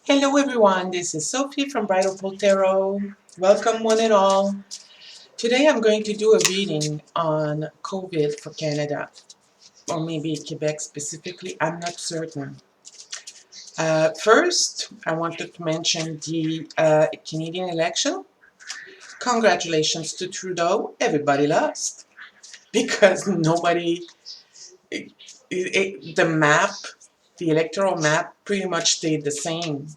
Hello everyone, this is Sophie from Bridal Poltero. Welcome one and all. Today I'm going to do a reading on COVID for Canada, or maybe Quebec specifically, I'm not certain. First, I wanted to mention the Canadian election. Congratulations to Trudeau, everybody lost because nobody, the map, the electoral map pretty much stayed the same.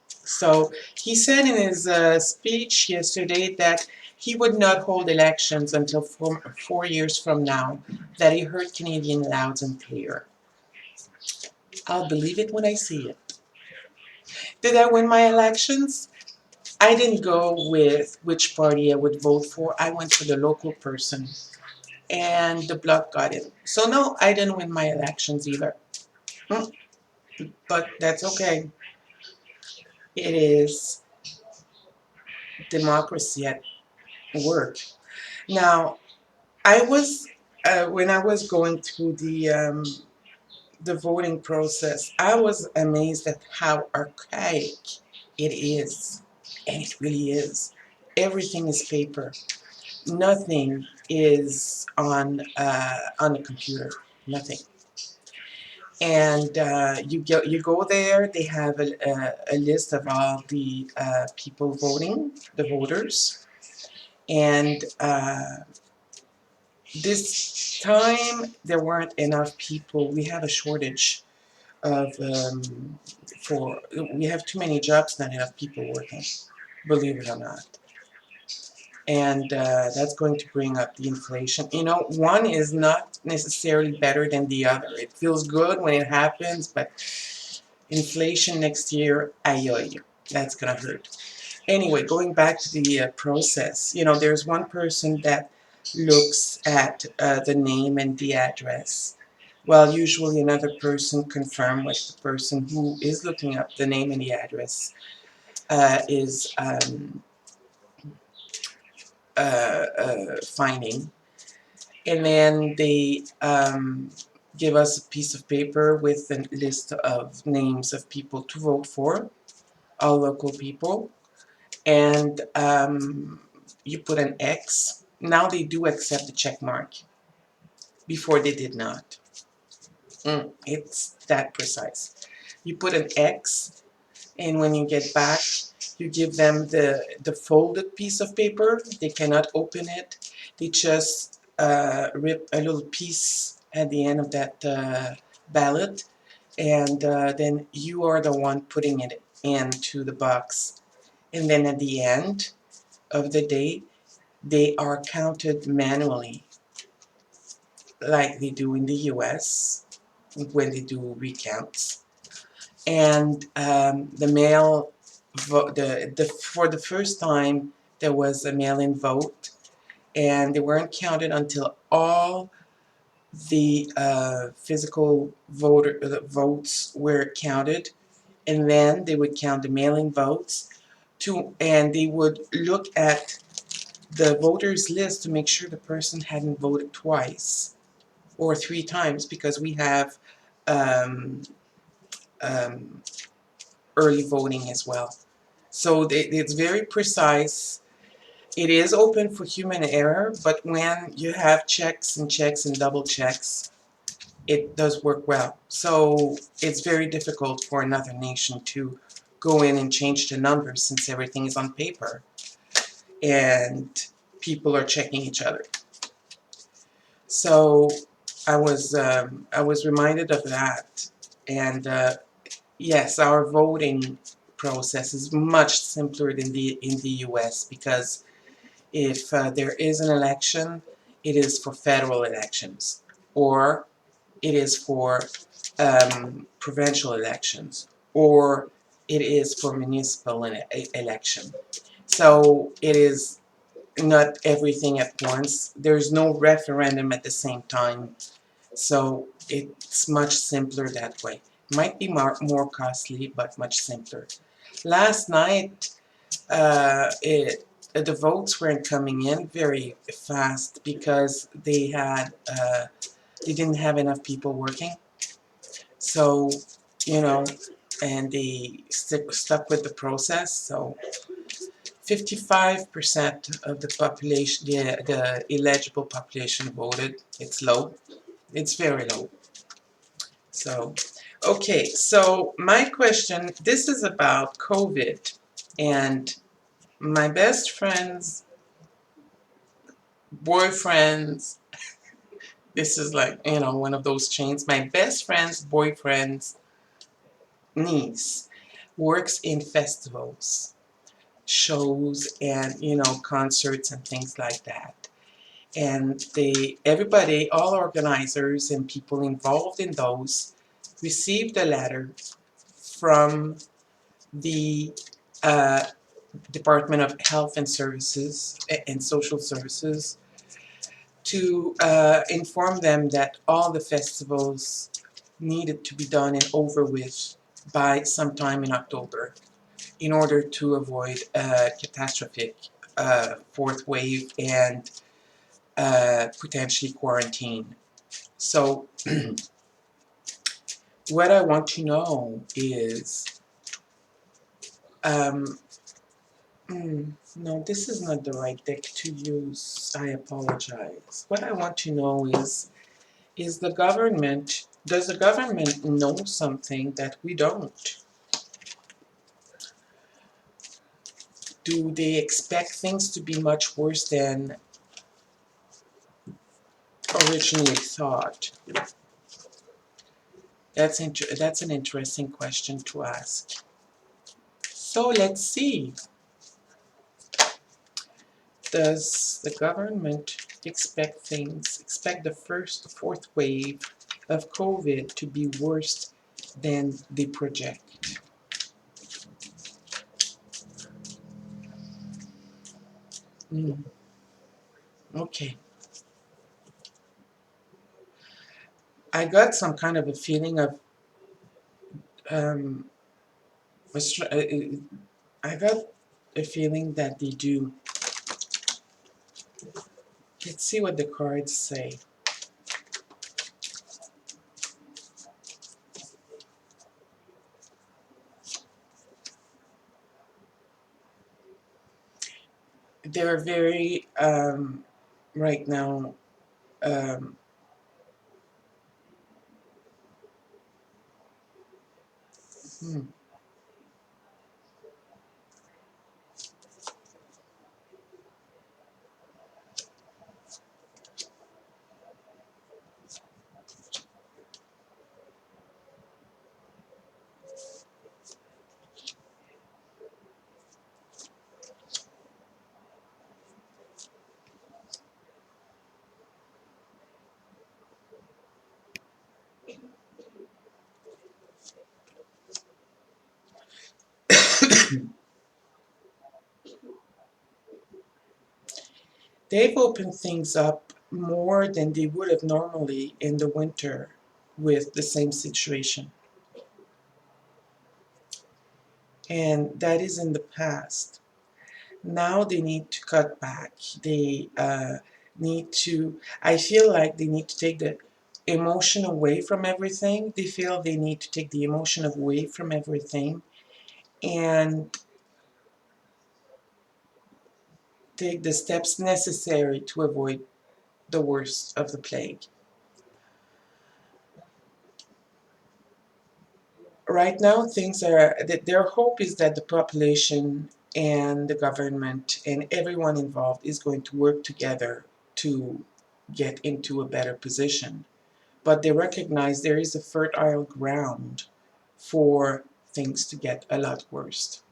So he said in his speech yesterday that he would not hold elections until 4 years from now, that he heard Canadian loud and clear. I'll believe it when I see it. Did I win my elections? I didn't go with which party I would vote for. I went for the local person, and the bloc got it. So no, I didn't win my elections either. Mm, But that's okay. It is democracy at work. Now, I was when I was going through the voting process, I was amazed at how archaic it is, and it really is. Everything is paper. Nothing is on the computer. Nothing. And you go there. They have a list of all the people voting, the voters, and this time there weren't enough people. We have a shortage of for we have too many jobs, not enough people working, believe it or not. And that's going to bring up the inflation. You know, one is not necessarily better than the other. It feels good when it happens, but inflation next year, ay, ay, that's gonna hurt. Anyway, going back to the process, you know, there's one person that looks at the name and the address. Well, usually another person confirms what the person who is looking up the name and the address is finding. And then they give us a piece of paper with a list of names of people to vote for, all local people. And you put an X. Now they do accept the check mark. Before they did not. It's that precise. You put an X, and when you get back, you give them the folded piece of paper. They cannot open it. They just rip a little piece at the end of that ballot, and then you are the one putting it into the box. And then at the end of the day, they are counted manually, like they do in the US when they do recounts. And the mail vote, for the first time, there was a mail-in vote, and they weren't counted until all the physical votes were counted, and then they would count the mail-in votes and they would look at the voters list to make sure the person hadn't voted twice or 3 times, because we have um, um, early voting as well. So it's very precise. It is open for human error, but when you have checks and checks and double checks, it does work well. So it's very difficult for another nation to go in and change the numbers, since everything is on paper and people are checking each other. So I was reminded of that, and yes, our voting process is much simpler than in the U.S. because if there is an election, it is for federal elections, or it is for provincial elections, or it is for municipal election. So it is not everything at once. There's no referendum at the same time. So it's much simpler that way. Might be more costly, but much simpler. Last night, the votes weren't coming in very fast because they didn't have enough people working. So, you know, and they stuck with the process. So 55% of the population, the eligible population voted. It's low. It's very low. So, okay, so my question, this is about COVID, and my best friend's boyfriend's, this is like, one of those chains. My best friend's boyfriend's niece works in festivals, shows, and, concerts and things like that. And everybody, all organizers and people involved in those, received a letter from the uh, Department of Health and Services and Social Services to inform them that all the festivals needed to be done and over with by sometime in October in order to avoid a catastrophic fourth wave and potentially quarantine. So what I want to know is, um, no, this is not the right deck to use. I apologize. What I want to know is does the government know something that we don't? Do they expect things to be much worse than originally thought? That's an interesting question to ask. So let's see. Does the government expect the fourth wave of COVID to be worse than they project? Mm, okay. I got some kind of a feeling of, um, I got a feeling that they do. Let's see what the cards say. They're very, right now, um, hmm, they've opened things up more than they would have normally in the winter with the same situation. And that is in the past. Now they need to cut back. They I feel like they need to take the emotion away from everything. They feel they need to take the emotion away from everything and take the steps necessary to avoid the worst of the plague. Right now, their hope is that the population and the government and everyone involved is going to work together to get into a better position. But they recognize there is a fertile ground for things to get a lot worse.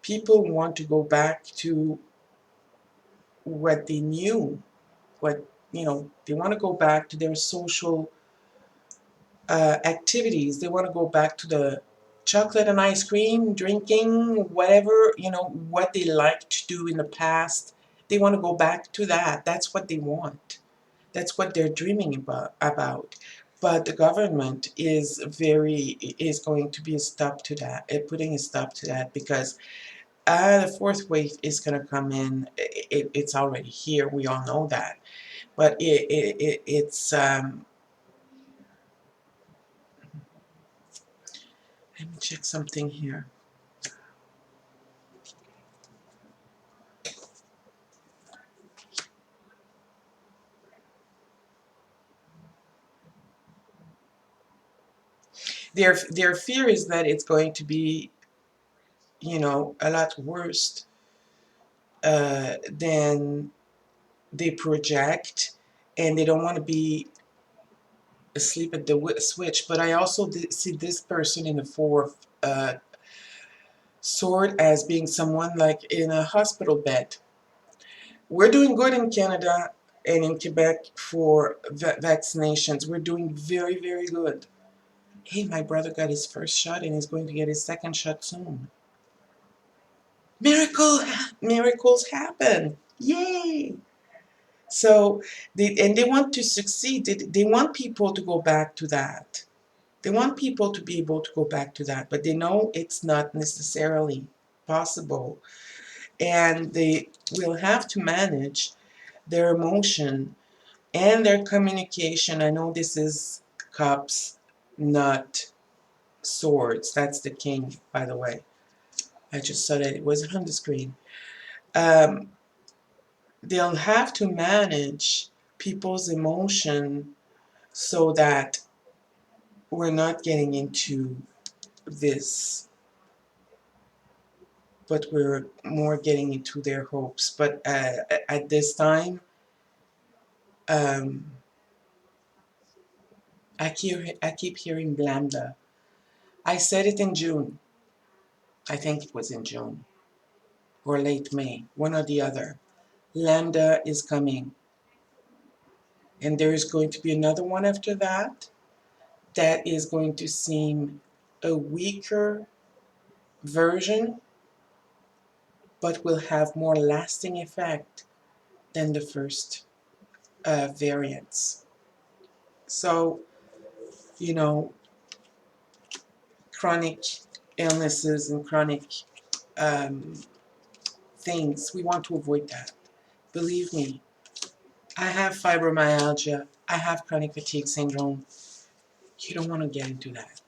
People want to go back to what they knew, they want to go back to their social activities. They want to go back to the chocolate and ice cream, drinking, whatever, what they liked to do in the past. They want to go back to that. That's what they want. That's what they're dreaming about. But the government is going to be a stop to that, putting a stop to that because the fourth wave is going to come in. It's already here. We all know that. But it's Let me check something here. Their fear is that it's going to be, a lot worse than they project, and they don't want to be asleep at the switch. But I also see this person in the fourth sword as being someone like in a hospital bed. We're doing good in Canada and in Quebec for vaccinations. We're doing very, very good. Hey, my brother got his first shot and he's going to get his second shot soon. Miracles happen. Yay! So they want to succeed. They want people to go back to that. They want people to be able to go back to that, but they know it's not necessarily possible. And they will have to manage their emotion and their communication. I know this is cups, not swords. That's the king, by the way. I just saw that it was on the screen. Um, they'll have to manage people's emotion so that we're not getting into this, but we're more getting into their hopes. But at this time, um, I keep hearing Lambda. I said it in June. I think it was in June or late May, one or the other. Lambda is coming, and there is going to be another one after that that is going to seem a weaker version, but will have more lasting effect than the first variants. So, you know, chronic illnesses and chronic um, things, we want to avoid that. Believe me, I have fibromyalgia, I have chronic fatigue syndrome. You don't want to get into that.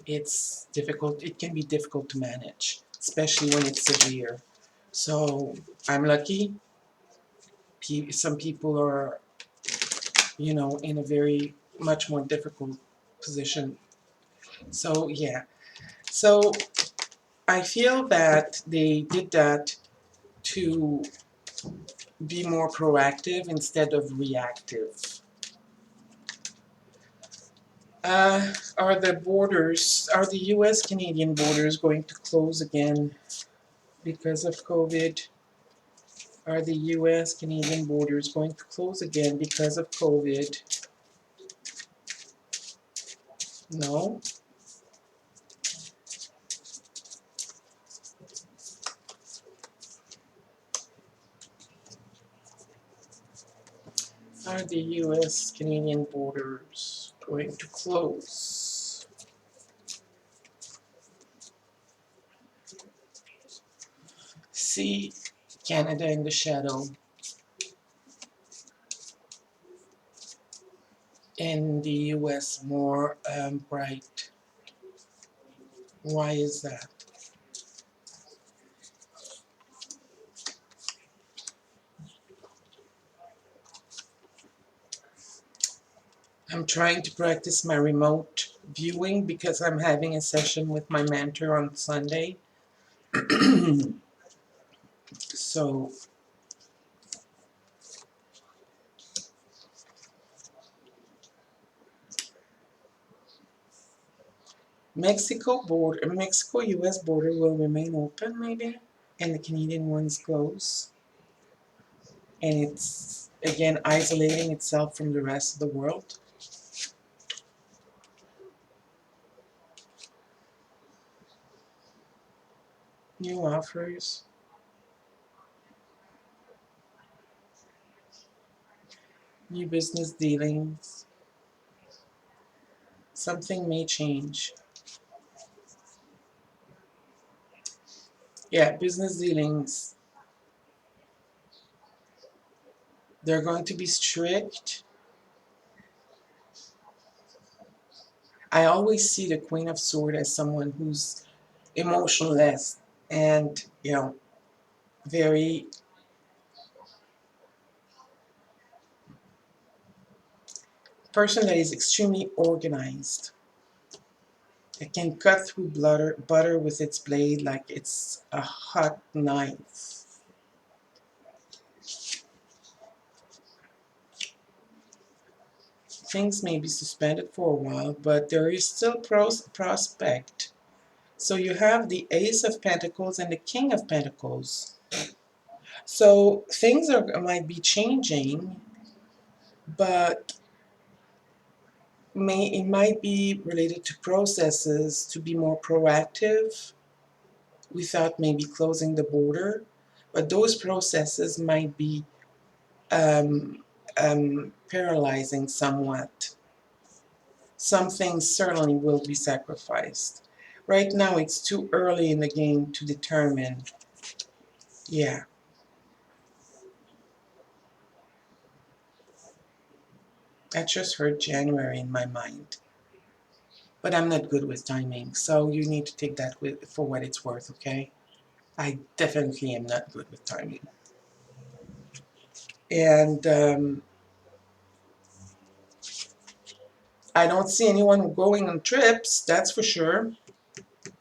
It's difficult, it can be difficult to manage, especially when it's severe. So I'm lucky. Some people are, in a very much more difficult position. So yeah. So I feel that they did that to be more proactive instead of reactive. Are the US Canadian borders going to close again because of COVID? Are the US Canadian borders going to close again because of COVID? No. Are the US Canadian borders going to close? See Canada in the shadow, and the US more bright. Why is that? I'm trying to practice my remote viewing because I'm having a session with my mentor on Sunday. So Mexico US border will remain open maybe, and the Canadian one is closed, and it's again isolating itself from the rest of the world. New offers, new business dealings. Something may change. Yeah, business dealings. They're going to be strict. I always see the Queen of Swords as someone who's emotionless and, very person that is extremely organized. It can cut through butter with its blade like it's a hot knife. Things may be suspended for a while, but there is still prospect. So you have the Ace of Pentacles and the King of Pentacles. So things might be changing, but it might be related to processes to be more proactive without maybe closing the border. But those processes might be paralyzing somewhat. Some things certainly will be sacrificed. Right now, it's too early in the game to determine. Yeah, I just heard January in my mind. But I'm not good with timing, so you need to take that for what it's worth, okay? I definitely am not good with timing. And I don't see anyone going on trips, that's for sure,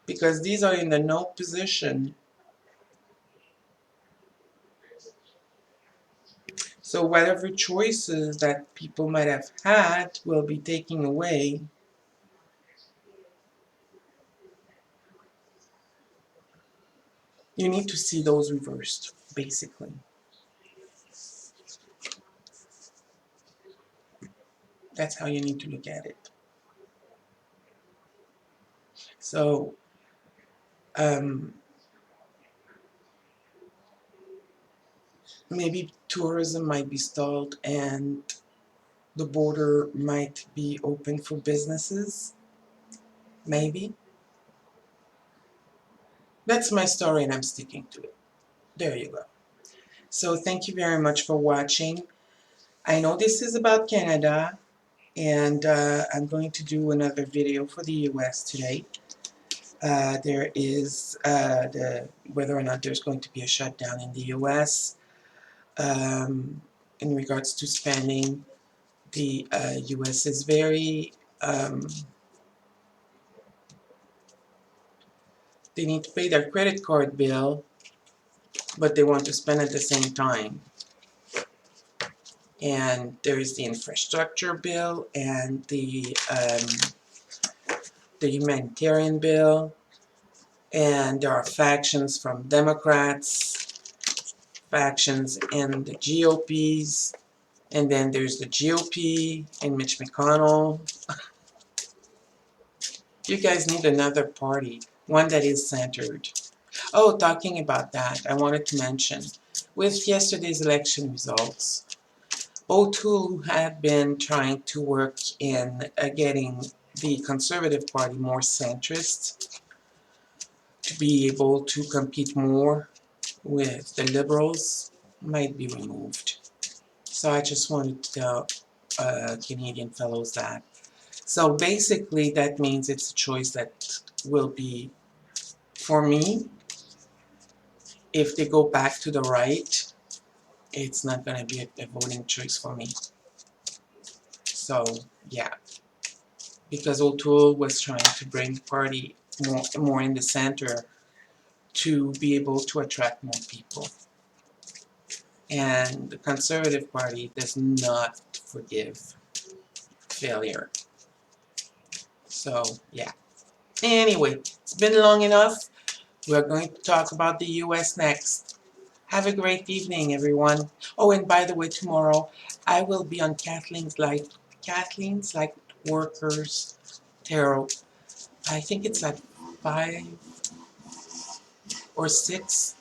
because these are in the no position. So whatever choices that people might have had will be taken away. You need to see those reversed, basically. That's how you need to look at it. So, um, maybe tourism might be stalled and the border might be open for businesses. Maybe. That's my story and I'm sticking to it. There you go. So thank you very much for watching. I know this is about Canada, and I'm going to do another video for the US today. There is whether or not there's going to be a shutdown in the US in regards to spending. The US is very, they need to pay their credit card bill, but they want to spend at the same time. And there is the infrastructure bill and the humanitarian bill, and there are factions from Democrats, factions in the GOPs, and then there's the GOP and Mitch McConnell. You guys need another party, one that is centered. Oh, talking about that, I wanted to mention, with yesterday's election results, O'Toole, who had been trying to work in getting the Conservative Party more centrist, to be able to compete more with the Liberals, might be removed. So I just wanted to tell Canadian fellows that. So basically that means it's a choice that will be, for me, if they go back to the right, it's not going to be a voting choice for me. So, yeah. Because O'Toole was trying to bring the party more in the center to be able to attract more people. And the Conservative Party does not forgive failure. So, yeah. Anyway, it's been long enough. We're going to talk about the US next. Have a great evening, everyone. Oh, and by the way, tomorrow I will be on Kathleen's Light Workers Tarot. I think it's at 5 or 6.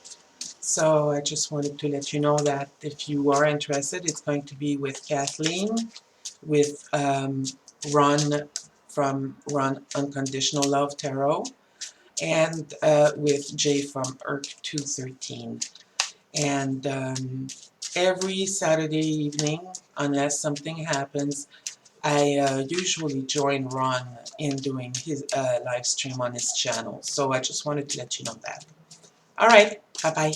So I just wanted to let you know that if you are interested, it's going to be with Kathleen, with Ron from Ron Unconditional Love Tarot, and with Jay from Earth 213. And every Saturday evening, unless something happens, I usually join Ron in doing his live stream on his channel, so I just wanted to let you know that. All right, bye bye.